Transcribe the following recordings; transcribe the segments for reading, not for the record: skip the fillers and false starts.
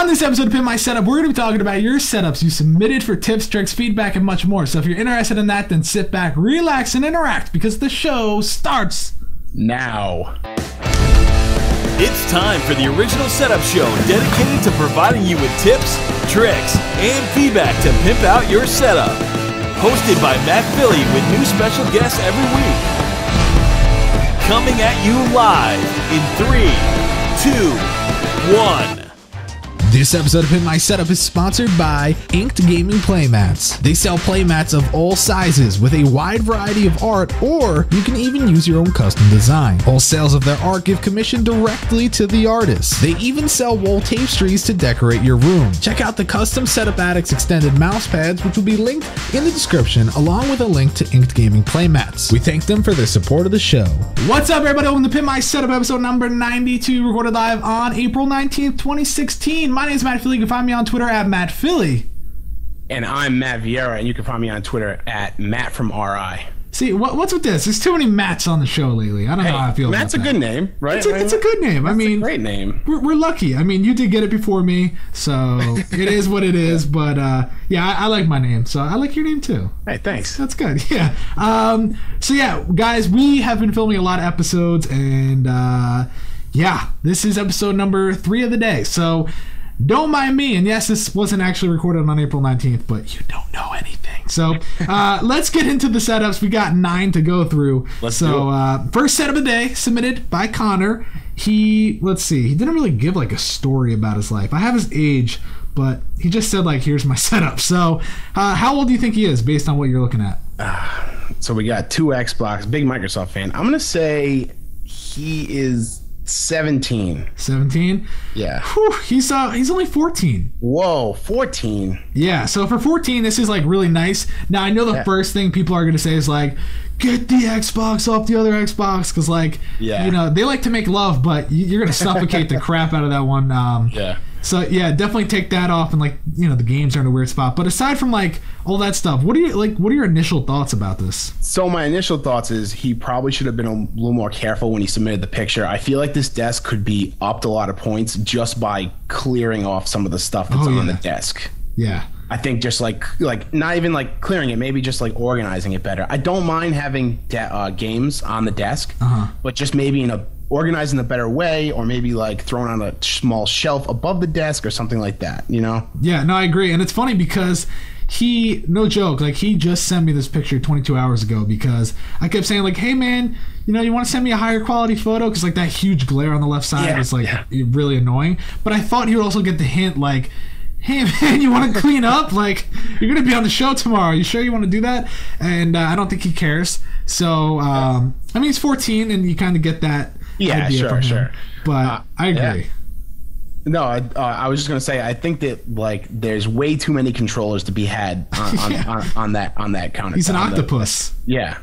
On this episode of Pimp My Setup, we're going to be talking about your setups you submitted for tips, tricks, feedback, and much more. So if you're interested in that, then sit back, relax, and interact because the show starts now. It's time for the original setup show dedicated to providing you with tips, tricks, and feedback to pimp out your setup. Hosted by Matt Philly with new special guests every week. Coming at you live in 3, 2, 1. This episode of Pimp My Setup is sponsored by Inked Gaming Playmats. They sell playmats of all sizes with a wide variety of art, or you can even use your own custom design. All sales of their art give commission directly to the artist. They even sell wall tapestries to decorate your room. Check out the custom Setup Addicts extended mouse pads, which will be linked in the description, along with a link to Inked Gaming Playmats. We thank them for their support of the show. What's up, everybody? Welcome to Pimp My Setup episode number 92, recorded live on April 19th, 2016. My name is Matt Philly. You can find me on Twitter at Matt Philly. And I'm Matt Viera, and you can find me on Twitter at Matt from RI. See, what's with this? There's too many Matts on the show lately. I don't know how I feel Matt's about that. Matt's a good name, right? It's a good name. That's I mean, a great name. We're lucky. I mean, you did get it before me, so it is what it is. But yeah, I like my name, so I like your name too. Hey, thanks. That's good. Yeah. So yeah, guys, we have been filming a lot of episodes, and yeah, this is episode number 3 of the day. So don't mind me. And yes, this wasn't actually recorded on April 19th, but you don't know anything. So let's get into the setups. We got 9 to go through. Let's do it. First setup of the day, submitted by Connor. Let's see, he didn't really give like a story about his life. I have his age, but he just said like, here's my setup. So how old do you think he is based on what you're looking at? So we got 2 Xbox, big Microsoft fan. I'm going to say he is 17. 17? Yeah. Whew, he's only 14. Whoa, 14. Yeah, so for 14, this is like really nice. Now I know the first thing people are gonna say is like, get the Xbox off the other Xbox, because like, you know, they like to make love, but you're gonna suffocate the crap out of that one. Yeah. So yeah, definitely take that off, and like, you know, the games are in a weird spot. But aside from like all that stuff, what are your initial thoughts about this? So my initial thoughts is he probably should have been a little more careful when he submitted the picture. I feel like this desk could be upped a lot of points just by clearing off some of the stuff that's on the desk. Yeah. I think just like not even like clearing it, maybe just like organizing it better. I don't mind having games on the desk, but just maybe organized in a better way, or maybe like thrown on a small shelf above the desk or something like that, you know? Yeah, no, I agree. And it's funny because no joke, like he just sent me this picture 22 hours ago because I kept saying like, hey man, you know, you want to send me a higher quality photo? Because like that huge glare on the left side is like really annoying. But I thought he would also get the hint like, hey man, you want to clean up? Like, you're going to be on the show tomorrow. You sure you want to do that? And I don't think he cares. So, I mean, he's 14 and you kind of get that. Yeah, sure. But I agree. Yeah. No, I was just gonna say I think that like there's way too many controllers to be had on that counter. He's an octopus. Yeah,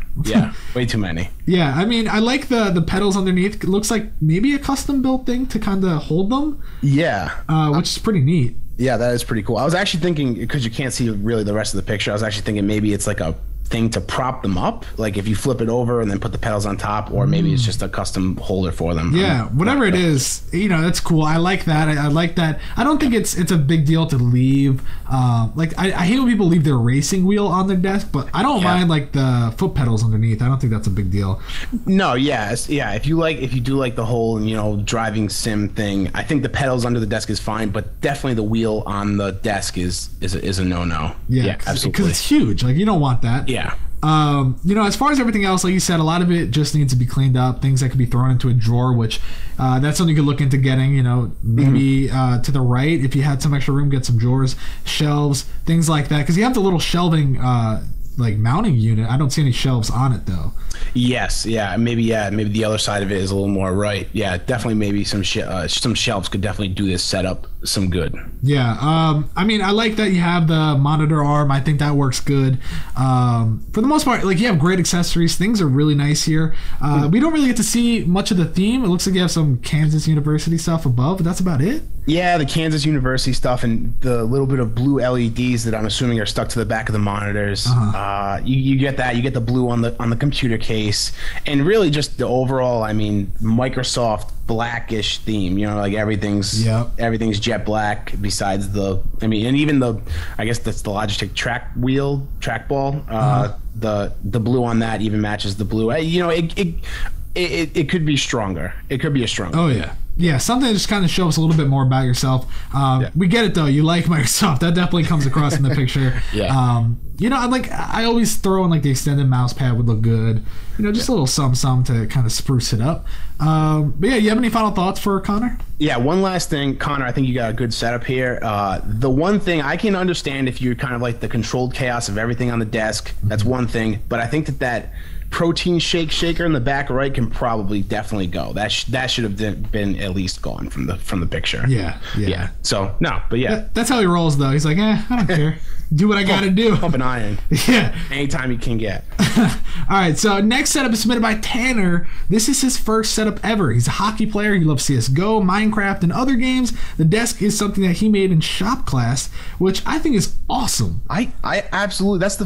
way too many. Yeah, I mean, I like the pedals underneath. It looks like maybe a custom built thing to kind of hold them. Yeah, which is pretty neat. Yeah, that is pretty cool. I was actually thinking, because you can't see really the rest of the picture, I was actually thinking maybe it's like a thing to prop them up, like if you flip it over and then put the pedals on top, or maybe it's just a custom holder for them. Yeah, whatever it is, you know, that's cool. I like that. I like that. I don't think it's a big deal to leave like I hate when people leave their racing wheel on their desk, but I don't mind like the foot pedals underneath. I don't think that's a big deal. No, if you do like the whole, you know, driving sim thing, I think the pedals under the desk is fine, but definitely the wheel on the desk is a no-no. Yeah, absolutely, because it's huge. Like, you don't want that. Yeah. You know, as far as everything else, like you said, a lot of it just needs to be cleaned up. Things that could be thrown into a drawer, which that's something you could look into getting. You know, maybe to the right, if you had some extra room, get some drawers, shelves, things like that. Because you have the little shelving like mounting unit. I don't see any shelves on it though. Yes, maybe the other side of it is a little more right. Yeah, definitely. Maybe some shelves could definitely do this setup some good. Yeah, I mean, I like that you have the monitor arm. I think that works good. For the most part, like, you have great accessories. Things are really nice here. We don't really get to see much of the theme. It looks like you have some Kansas University stuff above, but that's about it. Yeah, the Kansas University stuff and the little bit of blue LEDs that I'm assuming are stuck to the back of the monitors. You get that. You get the blue on the computer case, and really just the overall, I mean, Microsoft blackish theme. You know, like everything's jet black besides the. I mean, and even I guess that's the Logitech trackball. The blue on that even matches the blue. You know, it could be stronger. It could be a stronger. Oh yeah. Yeah, something that just kind of shows a little bit more about yourself. We get it though. You like Microsoft. That definitely comes across in the picture. You know, I always throw in like the extended mouse pad would look good. You know, just a little some to kind of spruce it up. But yeah, you have any final thoughts for Connor? Yeah, one last thing, Connor. I think you got a good setup here. The one thing I can understand if you're kind of like the controlled chaos of everything on the desk. That's one thing. But I think that protein shaker in the back right can probably definitely go. That should have been at least gone from the picture. Yeah. So no, but yeah, that's how he rolls though. He's like, I don't care. Do what I gotta do. Pump an iron. Yeah. Anytime you can get. All right. So next setup is submitted by Tanner. This is his first setup ever. He's a hockey player. He loves CS:GO, Minecraft, and other games. The desk is something that he made in shop class, which I think is awesome. I absolutely. That's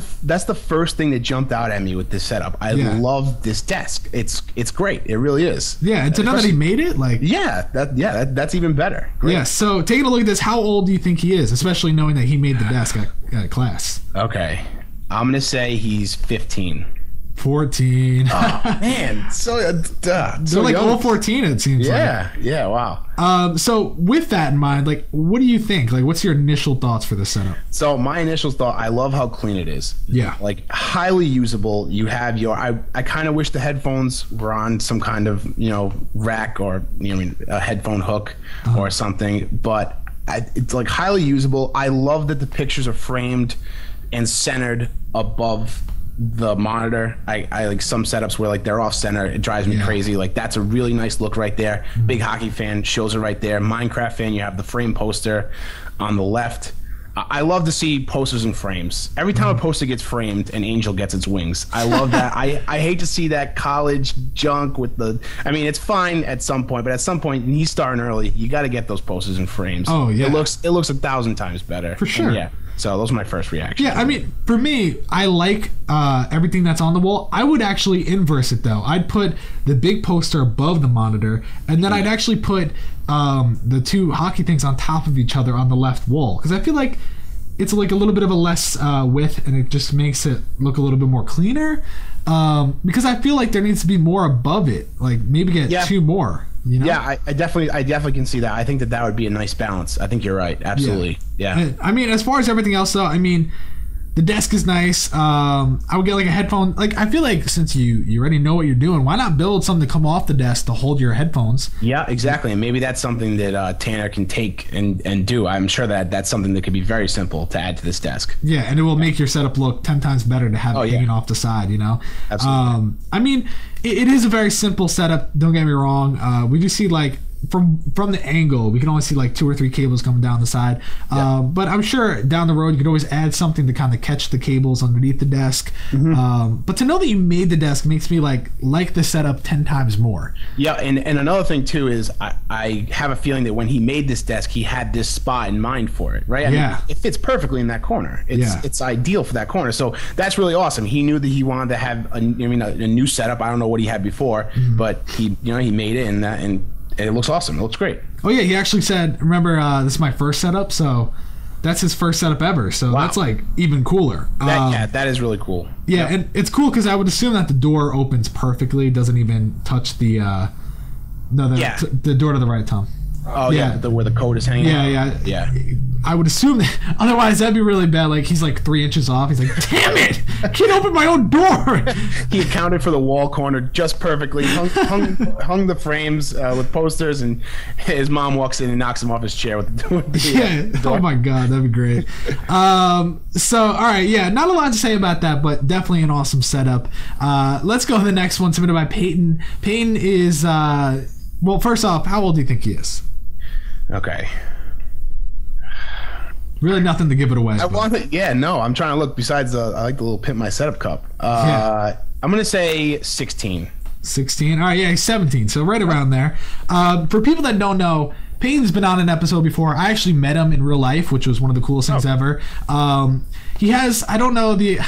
the first thing that jumped out at me with this setup. I love this desk. It's great. It really is. Yeah. And to know that he made it, like that's even better. Great. Yeah. So taking a look at this, how old do you think he is? Especially knowing that he made the desk at class. Okay. I'm going to say he's 15. 14. Oh, man. So like young. All 14, it seems like. Yeah, wow. So with that in mind, like, what do you think? Like, what's your initial thoughts for this setup? So my initial thought, I love how clean it is. Yeah. Like, highly usable. You have I kind of wish the headphones were on some kind of, rack or, a headphone hook or something. But it's, like, highly usable. I love that the pictures are framed and centered above the monitor. I like some setups where like they're off center. It drives me crazy. Like that's a really nice look right there. Big hockey fan, shows it right there. Minecraft fan, you have the frame poster on the left. I love to see posters and frames. Every time a poster gets framed, an angel gets its wings. I love that. I hate to see that college junk with it's fine at some point, but at some point, and he's starting early, you got to get those posters and frames. Oh yeah, it looks 1,000 times better for sure. And yeah. So those are my first reactions. Yeah, I mean, for me, I like everything that's on the wall. I would actually inverse it, though. I'd put the big poster above the monitor, and then I'd actually put the two hockey things on top of each other on the left wall. Because I feel like it's like a little bit of a less width, and it just makes it look a little bit more cleaner. Because I feel like there needs to be more above it. Like, maybe get two more. Yeah, I definitely can see that. I think that would be a nice balance. I think you're right. Absolutely. Yeah. I mean, as far as everything else, though, I mean, the desk is nice. I would get like a headphone. Like, I feel like since you already know what you're doing, why not build something to come off the desk to hold your headphones? Yeah, exactly. And maybe that's something that Tanner can take and do. I'm sure that that's something that could be very simple to add to this desk. Yeah, and it will make your setup look 10 times better to have it hanging off the side, Absolutely. I mean, it is a very simple setup. Don't get me wrong. We do see like from the angle, we can only see like 2 or 3 cables coming down the side. But I'm sure down the road you could always add something to kind of catch the cables underneath the desk. But to know that you made the desk makes me like the setup 10 times more. Yeah, and another thing too is I have a feeling that when he made this desk, he had this spot in mind for it, right? I mean, it fits perfectly in that corner. It's ideal for that corner. So that's really awesome. He knew that he wanted to have a new setup. I don't know what he had before, but he made it and it looks awesome. It looks great. Oh yeah, he actually said, remember, this is my first setup, so that's his first setup ever. So that's like even cooler. That is really cool. Yeah, and it's cool because I would assume that the door opens perfectly. It doesn't even touch the the door to the right, Tom. Oh yeah, where the code is hanging. Yeah. I would assume that. Otherwise, that'd be really bad. Like he's like 3 inches off. He's like, damn it! I can't open my own door. He accounted for the wall corner just perfectly. Hung the frames with posters, and his mom walks in and knocks him off his chair with the door. Oh my god, that'd be great. So all right, not a lot to say about that, but definitely an awesome setup. Let's go to the next one, submitted by Peyton. Peyton is well, first off, how old do you think he is? Okay. Really nothing to give it away. I'm trying to look. Besides, I like the little Pimp My Setup cup. I'm going to say 16. 16? All right, he's 17, so right around there. For people that don't know, Peyton's been on an episode before. I actually met him in real life, which was one of the coolest things ever. He has, I'm going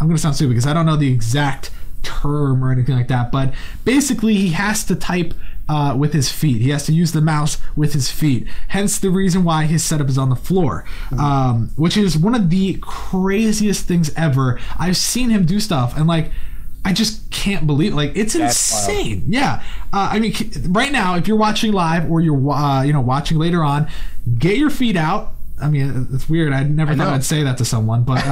to sound stupid because I don't know the exact term or anything like that, but basically he has to type with his feet. He has to use the mouse with his feet. Hence the reason why his setup is on the floor, which is one of the craziest things ever. I've seen him do stuff, and like, I just can't believe, like, it's insane. Wild. Yeah. I mean, right now, if you're watching live or you're watching later on, get your feet out. I mean, it's weird. I never thought I'd say that to someone, but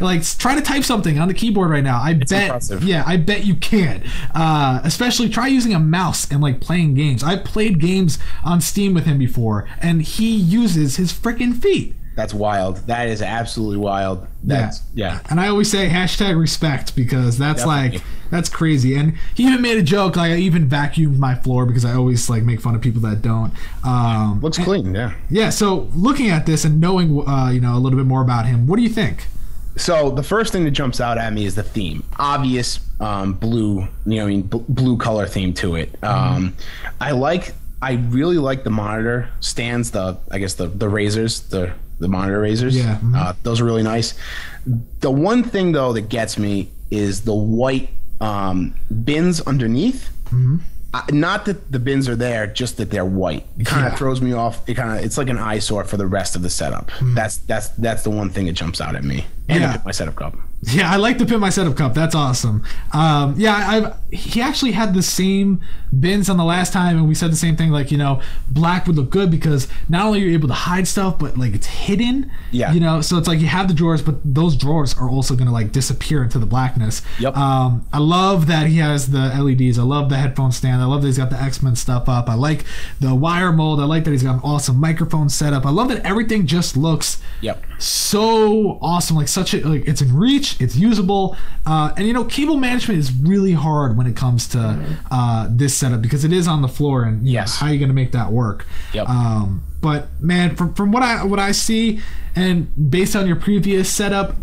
like, try to type something on the keyboard right now. It's impressive. Yeah, I bet you can. Especially try using a mouse and like playing games. I've played games on Steam with him before, and he uses his freaking feet. That's wild. That is absolutely wild. Yeah. And I always say #respect, because that's Definitely. Like, that's crazy. And he even made a joke, like, I even vacuumed my floor, because I always like make fun of people that don't. Looks clean, yeah. Yeah, so looking at this and knowing a little bit more about him, what do you think? So the first thing that jumps out at me is the theme. Obvious blue, blue color theme to it. I really like the monitor stands, the razors, the monitor razors. Yeah. Those are really nice. The one thing though that gets me is the white bins underneath. Not that the bins are there, just that they're white. It kind of throws me off. It's like an eyesore for the rest of the setup. That's the one thing that jumps out at me. And the Pimp My Setup cup. Yeah, I like the Pimp My Setup cup. That's awesome. He actually had the same bins on the last time, and we said the same thing. Like, black would look good because not only are you able to hide stuff, but like it's hidden. Yeah. So it's like you have the drawers, but those drawers are also gonna like disappear into the blackness. Yep. I love that he has the LEDs. I love the headphone stand. I love that he's got the X-Men stuff up. I like the wire mold. I like that he's got an awesome microphone setup. I love that everything just looks so awesome. Like it's in reach, it's usable, and cable management is really hard when it comes to this setup, because it is on the floor, and how are you going to make that work? But man, from what I see, and based on your previous setup,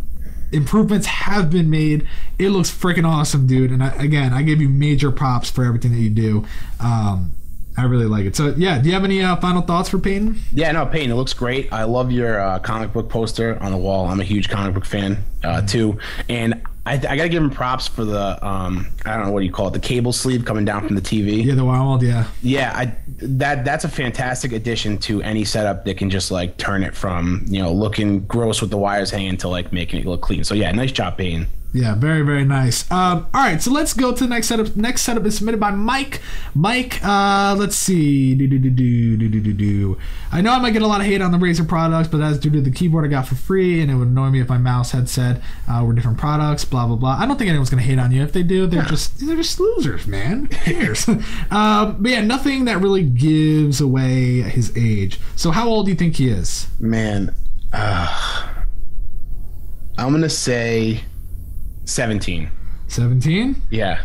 improvements have been made. It looks freaking awesome, dude. And I give you major props for everything that you do. I really like it. So, yeah, do you have any final thoughts for Peyton? Yeah, no, Peyton, it looks great. I love your comic book poster on the wall. I'm a huge comic book fan, too. And I got to give him props for the, I don't know, what do you call it, the cable sleeve coming down from the TV. Yeah, the wild, yeah. Yeah, that's a fantastic addition to any setup that can just, like, turn it from, looking gross with the wires hanging to, like, making it look clean. So, yeah, nice job, Peyton. Yeah, very, very nice. All right, so let's go to the next setup. Next setup is submitted by Mike. Mike, let's see. I know I might get a lot of hate on the Razer products, but that's due to the keyboard I got for free, and it would annoy me if my mouse headset were different products, blah, blah, blah. I don't think anyone's going to hate on you. If they do, they're just losers, man. Who cares? But yeah, nothing that really gives away his age. So how old do you think he is? Man, I'm going to say 17. 17? Yeah.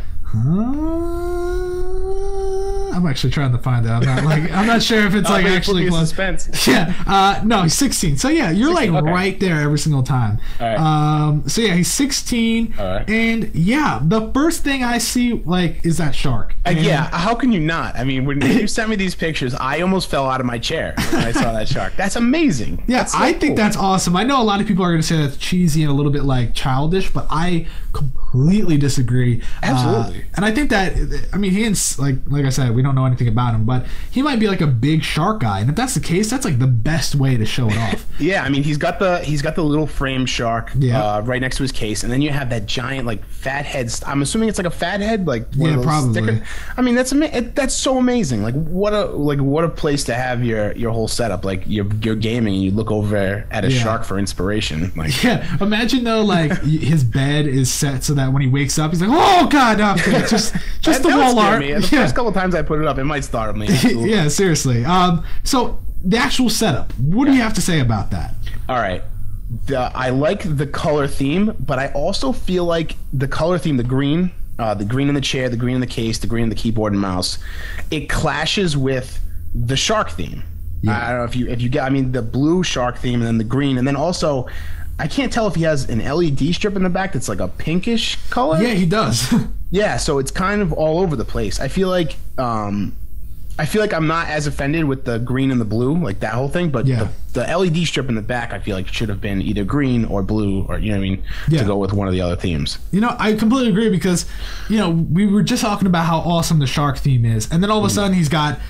I'm actually trying to find out. I'm not sure if it's like actually close. Suspense. Yeah. No, he's 16. So yeah, you're 16, like right there every single time. All right. So yeah, he's 16. All right. And yeah, the first thing I see like is that shark. Yeah. How can you not? I mean, when you sent me these pictures, I almost fell out of my chair when I saw that shark. That's amazing. Yeah, I think that's awesome. I know a lot of people are going to say that's cheesy and a little bit like childish, but I completely disagree. Absolutely. And I think that, I mean, he's like I said, we don't know anything about him, but he might be like a big shark guy, and if that's the case, that's like the best way to show it off. Yeah, I mean, he's got the little frame shark right next to his case, and then you have that giant like fat head. I'm assuming it's like a fat head, like probably. Sticker. I mean, that's so amazing. Like what a place to have your whole setup. Like you're gaming and you look over at a shark for inspiration. Like imagine though, like his bed is set so that when he wakes up, he's like, oh god, no, just the wall art. The first couple times I put it up, it might startle me. Yeah, seriously. So the actual setup, what do you have to say about that? All right. I like the color theme, but I also feel like the color theme, the green in the chair, the green in the case, the green in the keyboard and mouse, it clashes with the shark theme. Yeah. I don't know if you get, I mean, the blue shark theme and then the green, and then also I can't tell if he has an LED strip in the back that's like a pinkish color. Yeah, he does. Yeah, so it's kind of all over the place. I feel like I feel like I'm not as offended with the green and the blue, like that whole thing. But the LED strip in the back, I feel like it should have been either green or blue, or you know what I mean, to go with one of the other themes. You know, I completely agree because, you know, we were just talking about how awesome the shark theme is, and then all of a sudden he's got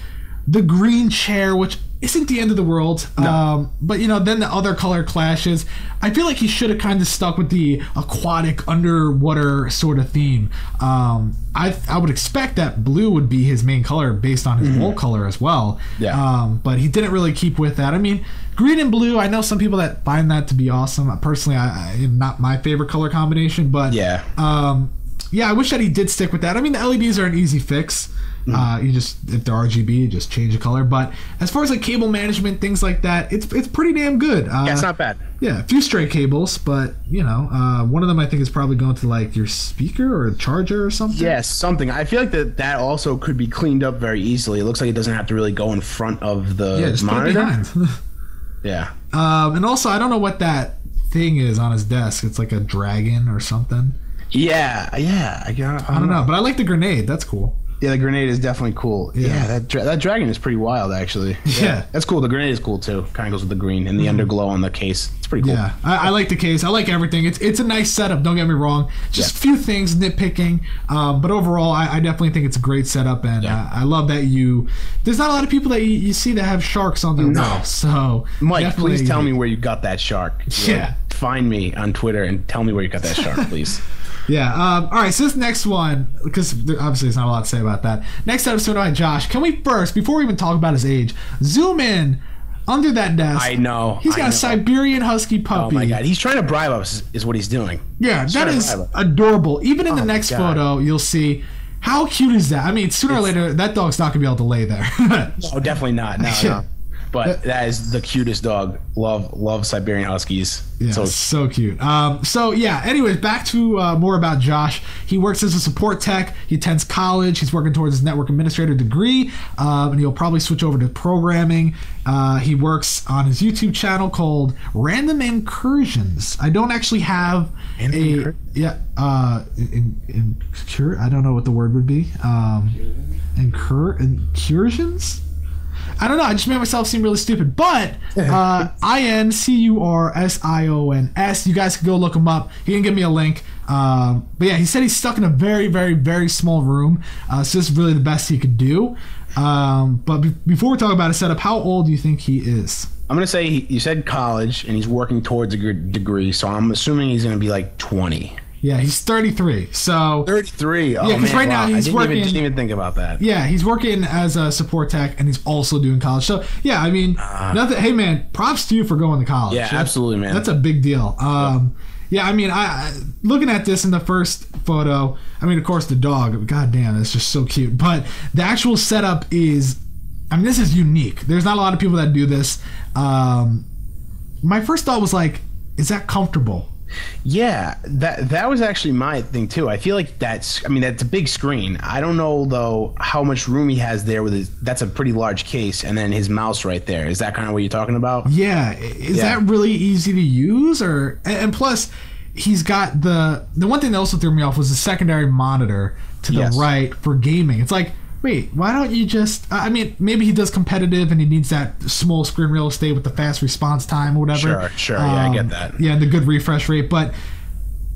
the green chair, which isn't the end of the world. No. But, you know, then the other color clashes. I feel like he should have kind of stuck with the aquatic, underwater sort of theme. I would expect that blue would be his main color based on his wall color as well. Yeah. But he didn't really keep with that. I mean, green and blue, I know some people that find that to be awesome. Personally, I not my favorite color combination, but yeah, I wish that he did stick with that. I mean, the LEDs are an easy fix. You just, if they're RGB, you just change the color. But as far as like cable management, things like that, it's pretty damn good. Yeah, it's not bad. Yeah, a few stray cables, but you know, one of them I think is probably going to like your speaker or a charger or something. Yes, something. I feel like that also could be cleaned up very easily. It looks like it doesn't have to really go in front of the monitor. Yeah. And also, I don't know what that thing is on his desk. It's like a dragon or something. Yeah. I don't know, but I like the grenade. That's cool. Yeah, the grenade is definitely cool. Yeah, that dragon is pretty wild, actually. Yeah. That's cool. The grenade is cool, too. Kind of goes with the green and the underglow on the case. It's pretty cool. Yeah, I like the case. I like everything. It's a nice setup, don't get me wrong. Just a few things, nitpicking. But overall, I definitely think it's a great setup, and I love that there's not a lot of people that you see that have sharks on their wall. So, Mike, please tell me where you got that shark. Yeah. Find me on Twitter and tell me where you got that shark, please. Yeah. All right. So this next one, because obviously there's not a lot to say about that. Next episode by Josh. Can we first, before we even talk about his age, zoom in under that desk? I know. He's got a Siberian Husky puppy. Oh my God. He's trying to bribe us, is what he's doing. Yeah, that is adorable. Even in the next photo, you'll see. How cute is that? I mean, sooner or later, that dog's not gonna be able to lay there. No, definitely not. No. But that is the cutest dog. Love Siberian Huskies. Yeah, so cute. Anyways, back to more about Josh. He works as a support tech. He attends college. He's working towards his network administrator degree, and he'll probably switch over to programming. He works on his YouTube channel called Random Incursions. I don't actually have I don't know what the word would be. Incursions? I don't know. I just made myself seem really stupid. But INCURSIONS. You guys can go look him up. He can give me a link. But yeah, he said he's stuck in a very, very, very small room. So this is really the best he could do. But before we talk about his setup, how old do you think he is? I'm going to say you said college, and he's working towards a good degree. So I'm assuming he's going to be like 20. Yeah, he's 33. So 33. Oh, yeah, because right now he's working. Didn't even think about that. Yeah, he's working as a support tech, and he's also doing college. So yeah, I mean, nothing. Hey man, props to you for going to college. Yeah, absolutely, man. That's a big deal. Yeah, I mean, I looking at this in the first photo. I mean, of course, the dog. God damn, it's just so cute. But the actual setup is, I mean, this is unique. There's not a lot of people that do this. My first thought was like, is that comfortable? Yeah, that was actually my thing too. I feel like that's a big screen. I don't know though how much room he has there with his. That's a pretty large case, and then his mouse right there. Is that kind of what you're talking about? Yeah. Is that really easy to use, or and plus he's got the one thing that also threw me off was the secondary monitor to the right for gaming. It's like, wait, why don't you just... I mean, maybe he does competitive and he needs that small screen real estate with the fast response time or whatever. Sure. Yeah, I get that. Yeah, the good refresh rate. But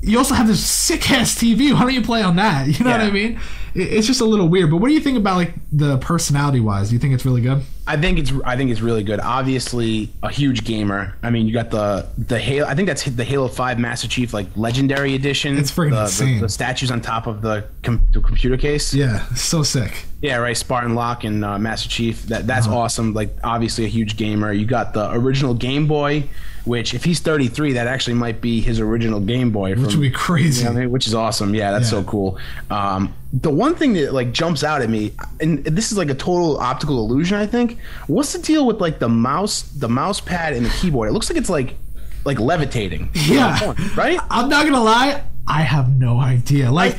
you also have this sick-ass TV. Why don't you play on that? You know what I mean? It's just a little weird. But what do you think about like the personality-wise? Do you think it's really good? I think it's really good. Obviously, a huge gamer. I mean, you got the Halo. I think that's the Halo 5 Master Chief like Legendary Edition. It's freaking insane. The statues on top of the computer case. Yeah, so sick. Yeah, right. Spartan Locke and Master Chief. That's awesome. Like, obviously a huge gamer. You got the original Game Boy, which if he's 33, that actually might be his original Game Boy. Which would be crazy. You know what I mean? Which is awesome. Yeah, that's so cool. The one thing that like jumps out at me, and this is like a total optical illusion, I think. What's the deal with like the mouse pad and the keyboard? It looks like it's like levitating. Yeah. Right? I'm not gonna lie, I have no idea. Like,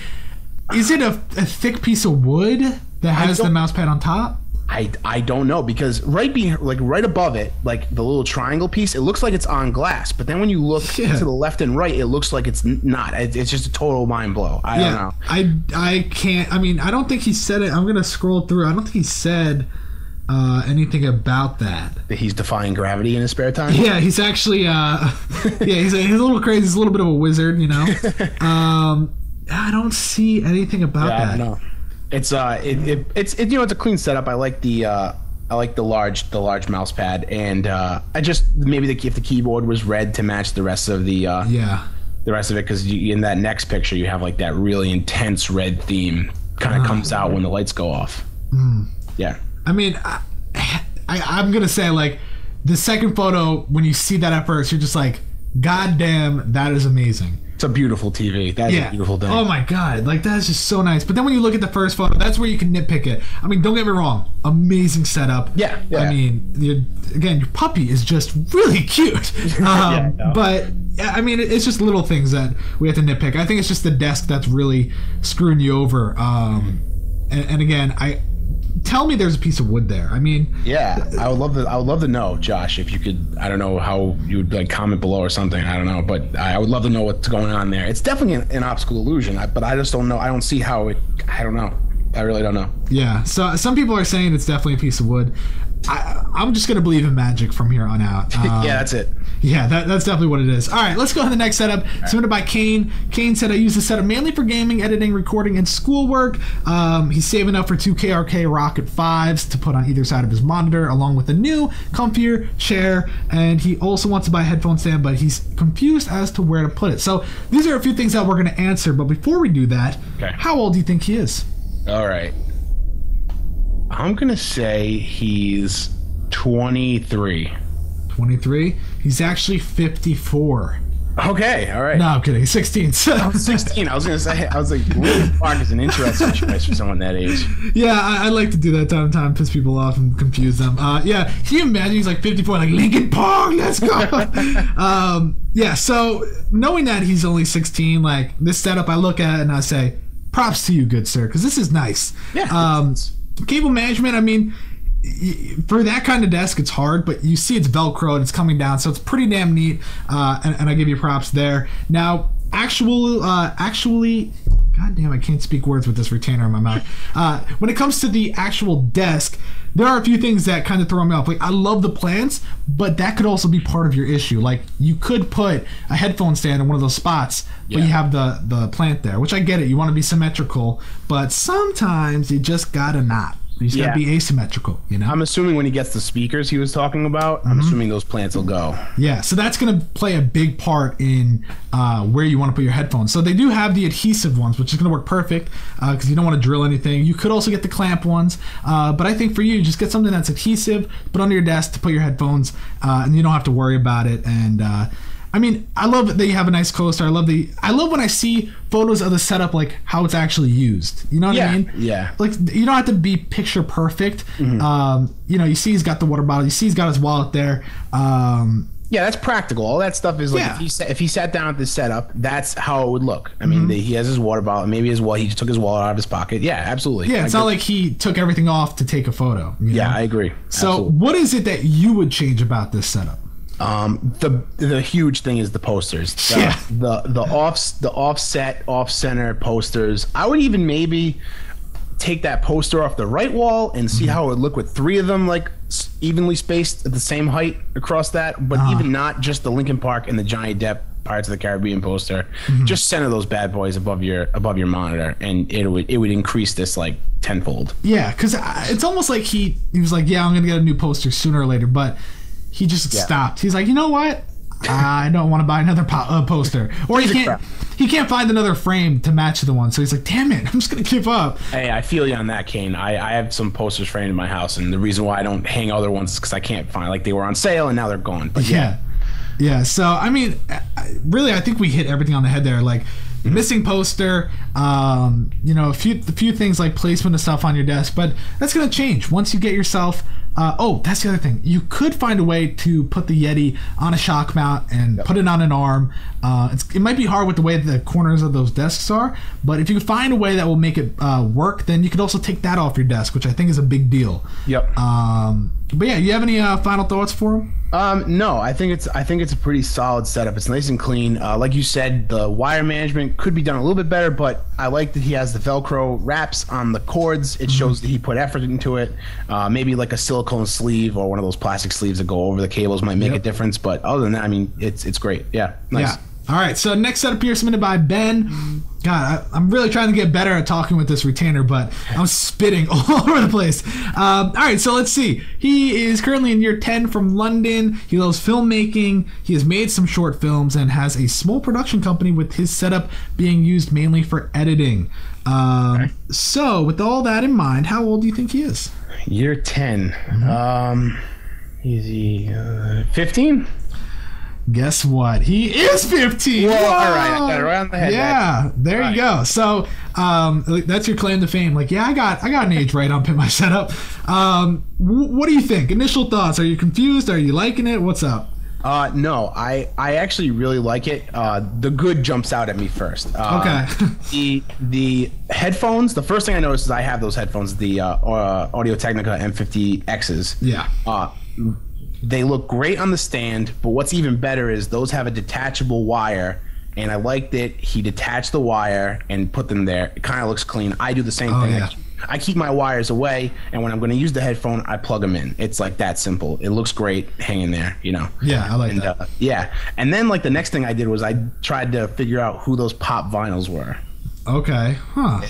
is it a thick piece of wood that has the mouse pad on top? I don't know, because right above it, like the little triangle piece, it looks like it's on glass, but then when you look to the left and right, it looks like it's not. It's just a total mind blow. I don't know. I can't. I mean, I don't think he said it. I'm gonna scroll through. I don't think he said anything about that. He's defying gravity in his spare time. Yeah, he's actually he's a little crazy. He's a little bit of a wizard, you know. I don't see anything about that. I don't know. It's it's a clean setup. I like the large mouse pad, and I just maybe if the keyboard was red to match the rest of the rest of it, because in that next picture you have like that really intense red theme kind of comes out when the lights go off. Yeah. I mean, I'm gonna say, like, the second photo, when you see that at first, you're just like, God damn, that is amazing. It's a beautiful TV. That's a beautiful thing. Oh my God, like, that's just so nice. But then when you look at the first photo, that's where you can nitpick it. I mean, don't get me wrong, amazing setup. Yeah. I mean, your puppy is just really cute. But I mean, it's just little things that we have to nitpick. I think it's just the desk that's really screwing you over. And again, tell me there's a piece of wood there. I mean, yeah, I would love to know, Josh, if you could. I don't know how you would like comment below or something. I don't know, but I would love to know what's going on there. It's definitely an optical illusion, but I just don't know. I don't see how it. I don't know. I really don't know. Yeah. So some people are saying it's definitely a piece of wood. I'm just gonna believe in magic from here on out. Yeah, that's it. Yeah, that's definitely what it is. All right, let's go to the next setup. Submitted by Kane. Kane said, I use this setup mainly for gaming, editing, recording, and schoolwork. He's saving up for 2 KRK Rocket 5s to put on either side of his monitor, along with a new, comfier chair. And he also wants to buy a headphone stand, but he's confused as to where to put it. So these are a few things that we're going to answer. But before we do that, how old do you think he is? All right. I'm going to say he's 23. 23? He's actually 54. Okay, all right. No, I'm kidding. He's 16. I was 16. I was going to say, I was like, Linkin Park is an interesting choice for someone that age. Yeah, I like to do that time to time, piss people off and confuse them. Yeah, can you imagine he's like 54, like, Linkin Park, let's go. Yeah, so knowing that he's only 16, like, this setup I look at and I say, props to you, good sir, because this is nice. Yeah. Cable management, I mean, for that kind of desk, it's hard, but you see it's Velcroed, it's coming down, so it's pretty damn neat, and I give you props there. Now, actually, God damn, I can't speak words with this retainer in my mouth. When it comes to the actual desk, there are a few things that kind of throw me off. Like, I love the plants, but that could also be part of your issue. Like, you could put a headphone stand in one of those spots, but you have the plant there, which I get it. You want to be symmetrical, but sometimes you just gotta not. You just gotta be asymmetrical, you know? I'm assuming when he gets the speakers he was talking about, I'm assuming those plants will go. Yeah, so that's gonna play a big part in where you want to put your headphones. So they do have the adhesive ones, which is gonna work perfect because you don't want to drill anything. You could also get the clamp ones, but I think for you, just get something that's adhesive, put under your desk to put your headphones, and you don't have to worry about it. And I mean, I love that you have a nice coaster. I love when I see photos of the setup, like how it's actually used. You know what I mean? Yeah. Like, you don't have to be picture perfect. You know, you see he's got the water bottle. You see he's got his wallet there. Yeah, that's practical. All that stuff is like if he sat down at this setup, that's how it would look. I mean, he has his water bottle. Maybe he just took his wallet out of his pocket. Yeah, absolutely. Yeah, it's not like he took everything off to take a photo. You know? I agree. So, absolutely. What is it that you would change about this setup? The huge thing is the posters. The offset, off center posters. I would even maybe take that poster off the right wall and see how it would look with 3 of them like evenly spaced at the same height across that, but even not just the Linkin Park and the Johnny Depp Pirates of the Caribbean poster. Just center those bad boys above your monitor, and it would increase this like tenfold. Yeah, because it's almost like he was like, yeah, I'm gonna get a new poster sooner or later, but he just stopped. He's like, you know what? I don't want to buy another poster, or he can't find another frame to match the one. So he's like, damn it, I'm just gonna give up. Hey, I feel you on that, Kane. I have some posters framed in my house, and the reason why I don't hang other ones is because I can't find, like, they were on sale and now they're gone. But yeah. So I mean, really, I think we hit everything on the head there. Like, missing poster, you know, a few things like placement of stuff on your desk, but that's gonna change once you get yourself. Oh, that's the other thing. You could find a way to put the Yeti on a shock mount and put it on an arm. It might be hard with the way the corners of those desks are, but if you can find a way that will make it work, then you could also take that off your desk, which I think is a big deal. But yeah, you have any final thoughts for him? No, I think it's a pretty solid setup. It's nice and clean. Like you said, the wire management could be done a little bit better, but I like that he has the Velcro wraps on the cords. It shows that he put effort into it. Maybe like a silicone sleeve or one of those plastic sleeves that go over the cables might make a difference. But other than that, I mean, it's great. Yeah, nice. Yeah. All right, so next setup here submitted by Ben. God, I'm really trying to get better at talking with this retainer, but I'm spitting all over the place. All right, so let's see. He is currently in year 10 from London. He loves filmmaking. He has made some short films and has a small production company with his setup being used mainly for editing. So with all that in mind, how old do you think he is? Year 10. Is he 15? Guess what? He is 15. Whoa, all right, I got it right on the head. Yeah, there you go. So that's your claim to fame. Like, yeah, I got an age right on Pimp My Setup. What do you think? Initial thoughts? Are you confused? Are you liking it? What's up? No, I actually really like it. The good jumps out at me first. Okay. the headphones. The first thing I noticed is I have those headphones, the Audio-Technica M50Xs. Yeah. They look great on the stand, but what's even better is those have a detachable wire, and I like that he detached the wire and put them there. It kind of looks clean. I do the same thing. Yeah. I keep my wires away, and when I'm going to use the headphone, I plug them in. It's like that simple. It looks great hanging there, you know. Yeah, I like that. Yeah, and then like the next thing I did was I tried to figure out who those pop vinyls were. Okay,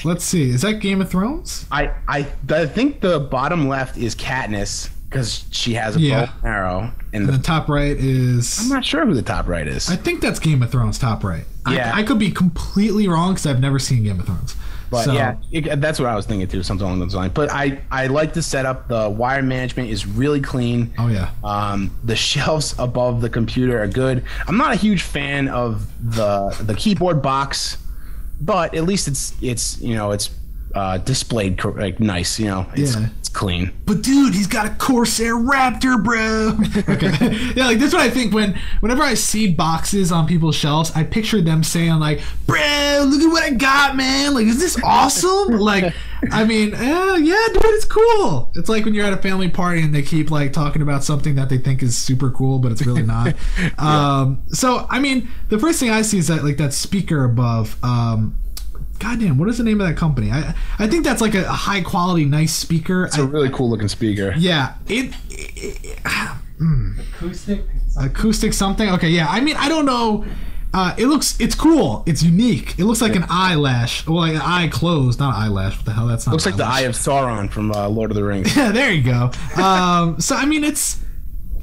let's see. Is that Game of Thrones? I think the bottom left is Katniss, because she has a bow and arrow. And the top right is... I'm not sure who the top right is. I think that's Game of Thrones top right. Yeah. I could be completely wrong because I've never seen Game of Thrones. But yeah, that's what I was thinking too, something along those lines. But I like the setup. The wire management is really clean. Oh yeah. The shelves above the computer are good. I'm not a huge fan of the keyboard box, but at least it's you know, it's displayed like nice, you know. It's clean. But dude, he's got a Corsair Raptor, bro. Okay. Yeah, like that's what I think whenever I see boxes on people's shelves, I picture them saying like, bro, look at what I got, man. Like, is this awesome? Like, I mean, yeah, dude, it's cool. It's like when you're at a family party and they keep like talking about something that they think is super cool, but it's really not. So I mean, the first thing I see is that like that speaker above. Goddamn, what is the name of that company? I think that's like a high quality, nice speaker. It's a really cool looking speaker. Yeah. Acoustic something? Okay, yeah. I mean, I don't know. It's cool. It's unique. It looks like an eyelash. Well, like an eye closed, not an eyelash. What the hell? That's not. Looks like the Eye of Sauron from Lord of the Rings. Yeah, there you go. So I mean, it's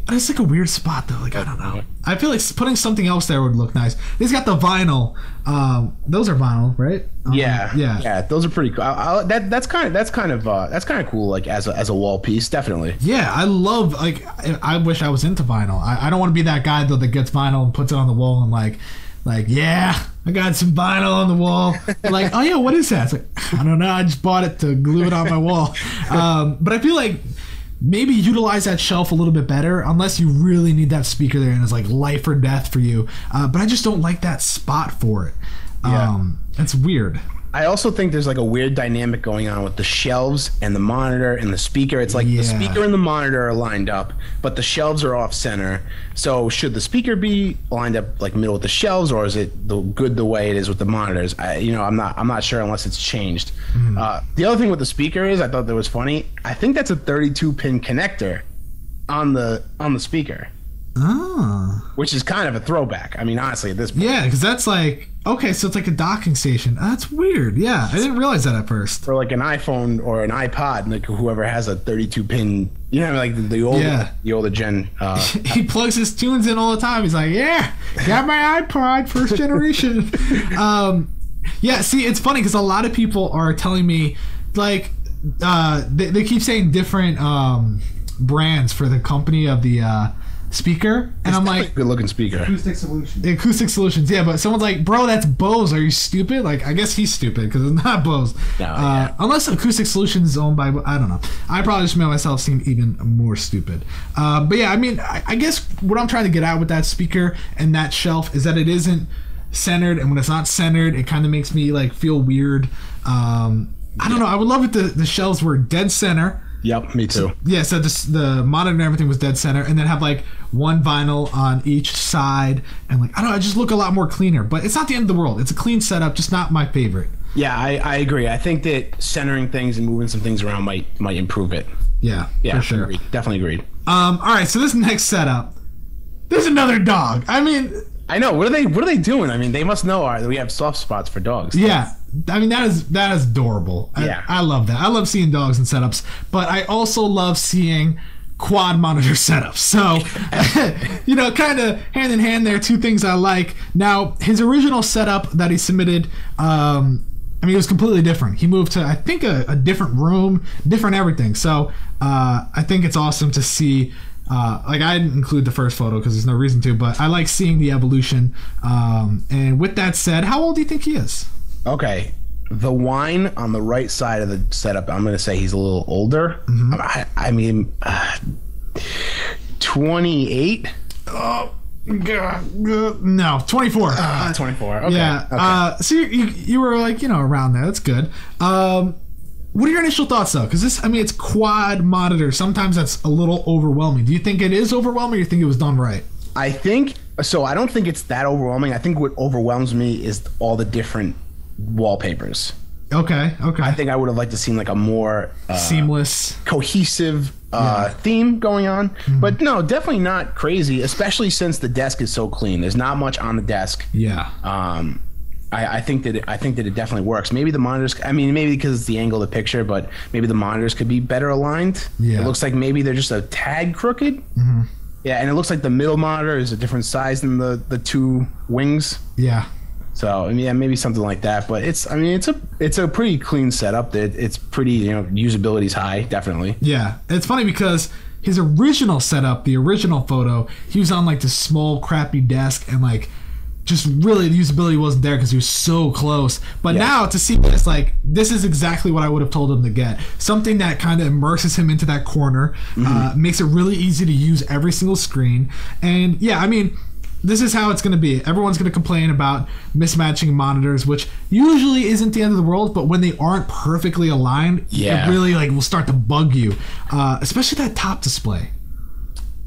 like a weird spot though. Like I don't know. I feel like putting something else there would look nice. He's got the vinyl. Those are vinyl, right? Yeah. Those are pretty cool. That's kind of cool. Like as a wall piece, definitely. Yeah, I love. Like I wish I was into vinyl. I don't want to be that guy though that gets vinyl and puts it on the wall and like yeah, I got some vinyl on the wall. Like, oh yeah, what is that? It's like, I don't know. I just bought it to glue it on my wall. But I feel like maybe utilize that shelf a little bit better, unless you really need that speaker there and it's like life or death for you. But I just don't like that spot for it. That's weird. I also think there's like a weird dynamic going on with the shelves and the monitor and the speaker. It's like the speaker and the monitor are lined up, but the shelves are off center. So should the speaker be lined up like middle with the shelves, or is it the way it is with the monitors? I'm not sure unless it's changed. The other thing with the speaker is I thought that was funny. I think that's a 32-pin connector on the speaker. Oh. Which is kind of a throwback. I mean, honestly, at this point. Yeah, because that's like, okay, so it's like a docking station. That's weird. Yeah, I didn't realize that at first. For like an iPhone or an iPod, like whoever has a 32-pin, you know, like the older gen. He plugs his tunes in all the time. He's like, yeah, got my iPod, first generation. Yeah, see, it's funny because a lot of people are telling me, like, they keep saying different brands for the company of the speaker, and I'm like, good looking speaker. Acoustic Solutions. Acoustic Solutions, yeah, but someone's like, bro, that's Bose. Are you stupid? Like, I guess he's stupid because it's not Bose. No, unless Acoustic Solutions is owned by, I don't know. I probably just made myself seem even more stupid. But yeah, I mean, I guess what I'm trying to get at with that speaker and that shelf is that it isn't centered, and when it's not centered, it kind of makes me like feel weird. I don't know. I would love if the shelves were dead center. Yep, me too. So the monitor and everything was dead center, and then have like one vinyl on each side, and like I don't know, I just look a lot more cleaner. But it's not the end of the world. It's a clean setup, just not my favorite. Yeah, I agree. I think that centering things and moving some things around might improve it. Yeah, for sure. Agreed. Definitely agreed. All right, so this next setup, there's another dog. I mean, I know. What are they doing? I mean, they must know that we have soft spots for dogs. Yeah. I mean, that is adorable. Yeah. I love that. I love seeing dogs in setups, but I also love seeing quad monitor setups. So, kind of hand in hand there, two things I like. Now, his original setup that he submitted, it was completely different. He moved to, I think, a different room, different everything. So, I think it's awesome to see. I didn't include the first photo because there's no reason to, but I like seeing the evolution. And with that said, how old do you think he is? Okay. The wine on the right side of the setup, I'm going to say he's a little older. Mm-hmm. 28? Oh, God. No, 24. 24. Okay. Yeah. Okay. So you were around there. That's good. What are your initial thoughts, though? Because it's quad monitor. Sometimes that's a little overwhelming. Do you think it is overwhelming, or you think it was done right? I think so. I don't think it's that overwhelming. I think what overwhelms me is all the different wallpapers. Okay. I think I would have liked to seen like a more seamless, cohesive theme going on. Mm-hmm. But no, definitely not crazy, especially since the desk is so clean. There's not much on the desk. Yeah. I think that it definitely works. Maybe the monitors, maybe because it's the angle of the picture, but maybe the monitors could be better aligned. Yeah. It looks like maybe they're just a tad crooked. Mm-hmm. Yeah, and it looks like the middle monitor is a different size than the two wings. Yeah. So maybe something like that. But it's a pretty clean setup. It's pretty, usability's high, definitely. Yeah. It's funny because his original setup, the original photo, he was on like this small crappy desk, and like just really the usability wasn't there because he was so close. But now to see this, like, this is exactly what I would have told him to get. Something that kind of immerses him into that corner, makes it really easy to use every single screen. And this is how it's going to be. Everyone's going to complain about mismatching monitors, which usually isn't the end of the world, but when they aren't perfectly aligned, it really will start to bug you, especially that top display.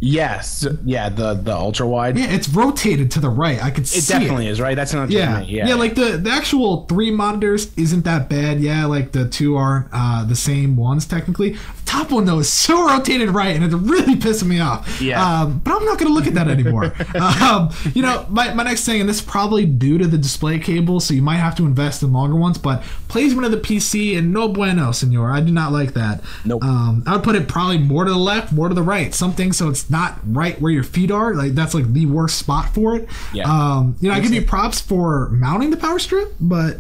Yes, the ultra wide. Yeah, it's rotated to the right. I could see it. Definitely is, right? That's not like the actual 3 monitors isn't that bad. Yeah, like the 2 aren't the same ones technically. The top one though is so rotated right, and it's really pissing me off. Yeah. But I'm not gonna look at that anymore. My next thing, and this is probably due to the display cable, so you might have to invest in longer ones. But placement of the PC, and no bueno, senor. I do not like that. Nope. I would put it probably more to the left, more to the right, something so it's not right where your feet are. Like that's like the worst spot for it. Yeah. I give you props for mounting the power strip, but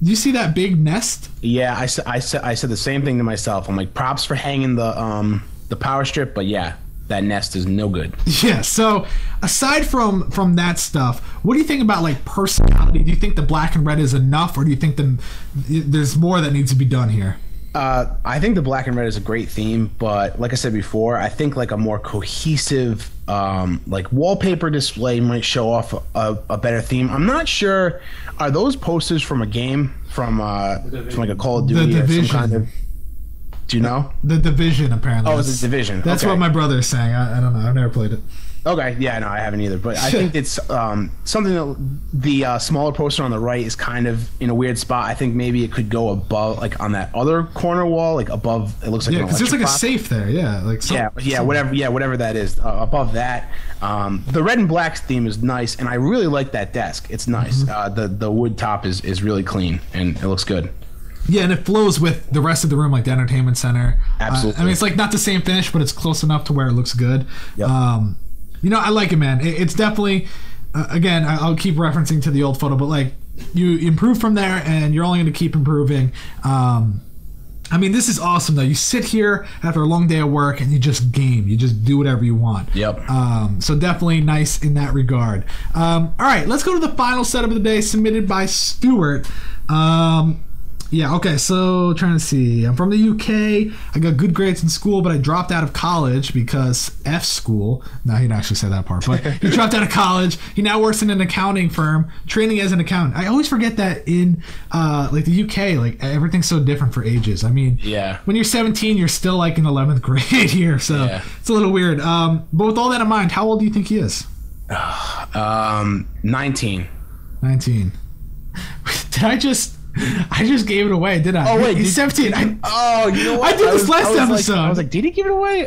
do you see that big nest? Yeah, I said the same thing to myself. I'm like, props for hanging the power strip, but yeah, that nest is no good. Yeah. So aside from that stuff, what do you think about like personality? Do you think the black and red is enough, or do you think there's more that needs to be done here? I think the black and red is a great theme, but like I said before, I think like a more cohesive like wallpaper display might show off a better theme. I'm not sure. Are those posters from a game from like a Call of Duty or some kind of? Do you know? The Division, apparently. Oh, it's the Division. That's what my brother is saying. I don't know. I've never played it. Okay, yeah, no, I haven't either. But I think it's something that the smaller poster on the right is kind of in a weird spot. I think maybe it could go above, like on that other corner wall, like above. It looks like because there's like a safe there. Yeah, like whatever that is above that. The red and black theme is nice, and I really like that desk. It's nice. Mm-hmm. The wood top is really clean, and it looks good. Yeah, and it flows with the rest of the room, like the entertainment center. Absolutely. It's like not the same finish, but it's close enough to where it looks good. Yep. I like it, man. It's definitely, again, I'll keep referencing to the old photo, but like you improve from there, and you're only going to keep improving. This is awesome though. You sit here after a long day of work and you just game. You just do whatever you want. Yep. So definitely nice in that regard. All right, let's go to the final setup of the day, submitted by Stewart. Yeah, okay, so trying to see. I'm from the UK. I got good grades in school, but I dropped out of college because F school. No, he didn't actually say that part, but he dropped out of college. He now works in an accounting firm, training as an accountant. I always forget that in like the UK, like everything's so different for ages. I mean, when you're 17, you're still like in 11th grade here, so it's a little weird. But with all that in mind, how old do you think he is? 19. 19. I just gave it away, did I? Oh wait, he's 17. You know what? I did this last episode. I was like, did he give it away?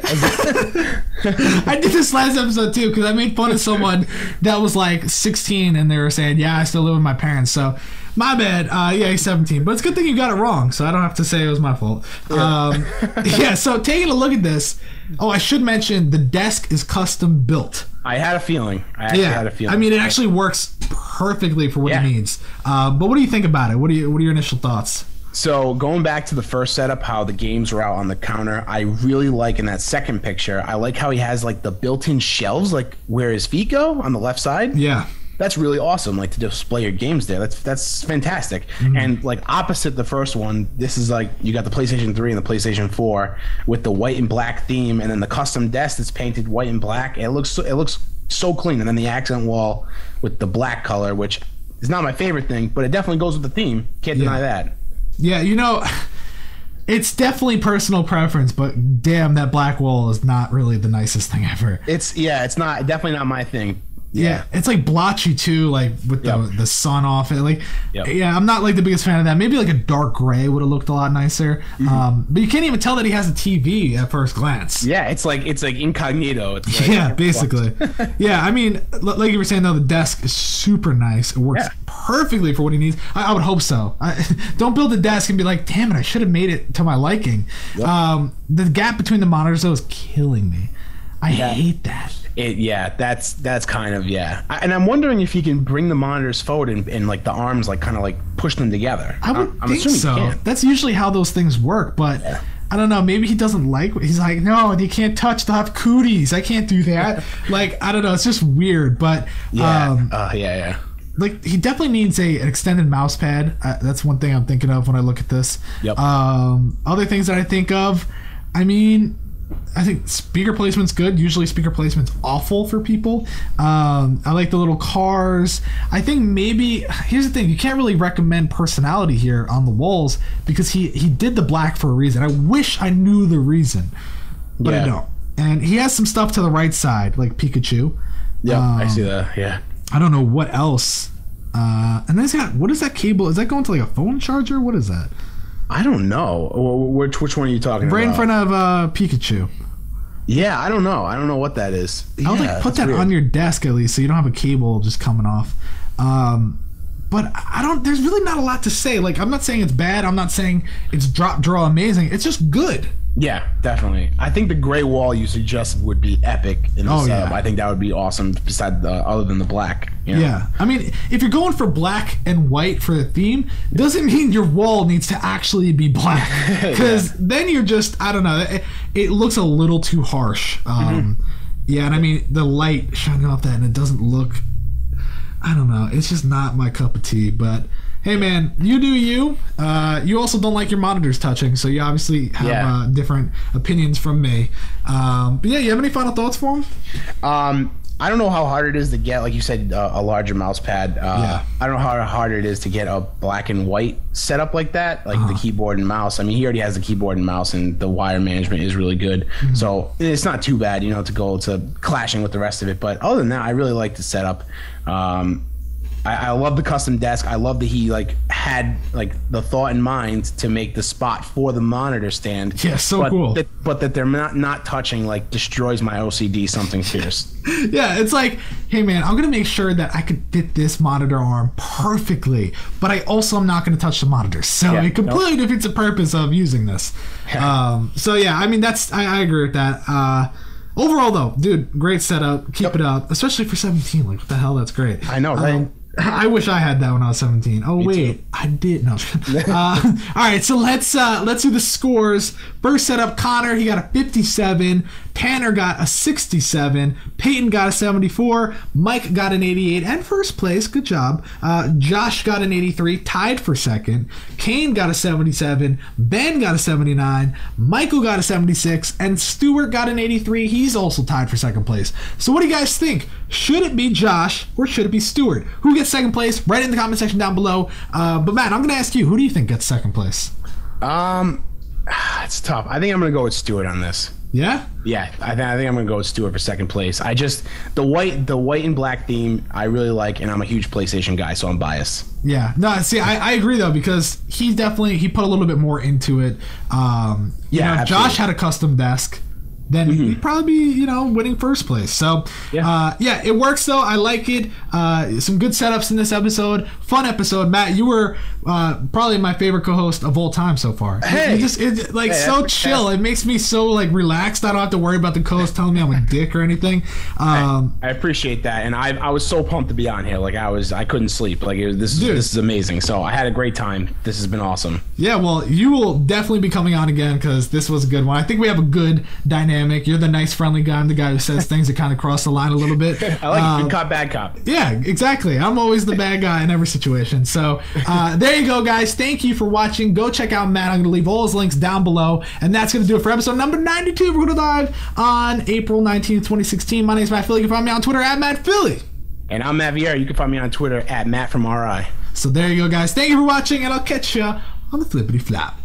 I did this last episode too because I made fun of someone that was like 16 and they were saying, yeah, I still live with my parents. So my bad. Yeah, he's 17, but it's a good thing you got it wrong, so I don't have to say it was my fault. Yeah. So taking a look at this. Oh, I should mention the desk is custom built. I had a feeling. I had a feeling. I mean, it actually works perfectly for what it needs. But what do you think about it? What are your initial thoughts? So going back to the first setup, how the games were out on the counter, I really like in that second picture. I like how he has like the built-in shelves, like where his feet go on the left side. Yeah. That's really awesome, like to display your games there. That's fantastic. And like opposite the first one, this is like you got the PlayStation 3 and the PlayStation 4 with the white and black theme, and then the custom desk that's painted white and black. It looks so clean, and then the accent wall with the black color, which is not my favorite thing, but it definitely goes with the theme. Can't deny that. Yeah, you know, it's definitely personal preference, but damn, that black wall is not really the nicest thing ever. It's not definitely not my thing. Yeah, it's like blotchy too, like with the sun off it. Like, yeah, I'm not like the biggest fan of that. Maybe like a dark gray would have looked a lot nicer. But you can't even tell that he has a TV at first glance. Yeah, it's like incognito. It's like, basically. Yeah, I mean, like you were saying though, the desk is super nice. It works perfectly for what he needs. I would hope so. Don't build a desk and be like, damn it, I should have made it to my liking. The gap between the monitors though is killing me. I hate that. That's kind of and I'm wondering if you can bring the monitors forward and like the arms like kind of like push them together. I'm think so. You can. That's usually how those things work, but I don't know. Maybe he doesn't like. He's like, no, you can't touch. They'll have cooties. I can't do that. Like, I don't know. It's just weird, but like he definitely needs an extended mouse pad. That's one thing I'm thinking of when I look at this. Other things that I think of, I mean, I think speaker placement's good. Usually speaker placement's awful for people. I like the little cars. I think maybe, here's the thing, you can't really recommend personality here on the walls because he did the black for a reason. I wish I knew the reason, but I don't. And he has some stuff to the right side, like Pikachu. I see that, I don't know what else. And then he's got, what is that cable? Is that going to like a phone charger? What is that? I don't know. Which one are you talking about? Right in front of Pikachu. Yeah, I don't know. I don't know what that is. I would like put that weird on your desk at least, so you don't have a cable just coming off. But I don't. There's really not a lot to say. Like, I'm not saying it's bad. I'm not saying it's drop draw amazing. It's just good. Yeah, definitely. I think the gray wall you suggested would be epic in the setup. I think that would be awesome. Besides, other than the black. You know? Yeah, I mean, if you're going for black and white for the theme, doesn't mean your wall needs to actually be black. Because then you're just, I don't know. It looks a little too harsh. Yeah, and I mean the light shining off that, and it doesn't look. I don't know. It's just not my cup of tea. But hey, man, you do you. You also don't like your monitors touching, so you obviously have different opinions from me. But yeah, you have any final thoughts for him? I don't know how hard it is to get, like you said, a larger mouse pad. I don't know how hard it is to get a black and white setup like that, like the keyboard and mouse. I mean, he already has the keyboard and mouse, and the wire management is really good. So it's not too bad, you know, to go to clashing with the rest of it. But other than that, I really like the setup. I love the custom desk. I love that he like had like the thought in mind to make the spot for the monitor stand. Yeah, so cool. But that they're not touching like destroys my OCD something fierce. Yeah, it's like, hey man, I'm gonna make sure that I could fit this monitor arm perfectly, but I also am not gonna touch the monitor. So it completely defeats the purpose of using this. So yeah, I mean I agree with that. Overall though, dude, great setup. Keep it up, especially for 17. Like, what the hell? That's great. I know, right? I wish I had that when I was 17. Oh, wait, too. I did. No. All right, so let's do the scores. First setup, Connor, he got a 57. Tanner got a 67. Peyton got a 74. Mike got an 88 and first place. Good job. Josh got an 83, tied for second. Kane got a 77. Ben got a 79. Michael got a 76. And Stewart got an 83. He's also tied for second place. So what do you guys think? Should it be Josh or should it be Stewart? Who gets second place? Write it in the comment section down below. But Matt, I'm going to ask you, who do you think gets second place? It's tough. I think I'm going to go with Stewart on this. Yeah? Yeah, I think I'm gonna go with Stewart for second place. I just the white and black theme I really like, and I'm a huge PlayStation guy, so I'm biased. Yeah, no, see, I agree though, because he put a little bit more into it. If Josh had a custom desk, then he'd probably be, winning first place. So, it works though. I like it. Some good setups in this episode. Fun episode. Matt, you were probably my favorite co-host of all time so far. Hey, so chill. It makes me so relaxed. I don't have to worry about the co-host telling me I'm a dick or anything. I appreciate that, and I was so pumped to be on here. I couldn't sleep. This is amazing. So I had a great time. This has been awesome. Yeah, well, you will definitely be coming on again because this was a good one. I think we have a good dynamic. You're the nice, friendly guy. I'm the guy who says things that kind of cross the line a little bit. I like good cop, bad cop. Yeah, exactly. I'm always the bad guy in every situation. So there you go, guys. Thank you for watching. Go check out Matt. I'm going to leave all his links down below. And that's going to do it for episode number 92. We're going to dive on April 19th, 2016. My name is Matt Philly. You can find me on Twitter at Matt Philly. And I'm Matt Viera. You can find me on Twitter at Matt from RI. So there you go, guys. Thank you for watching, and I'll catch you on the flippity flap.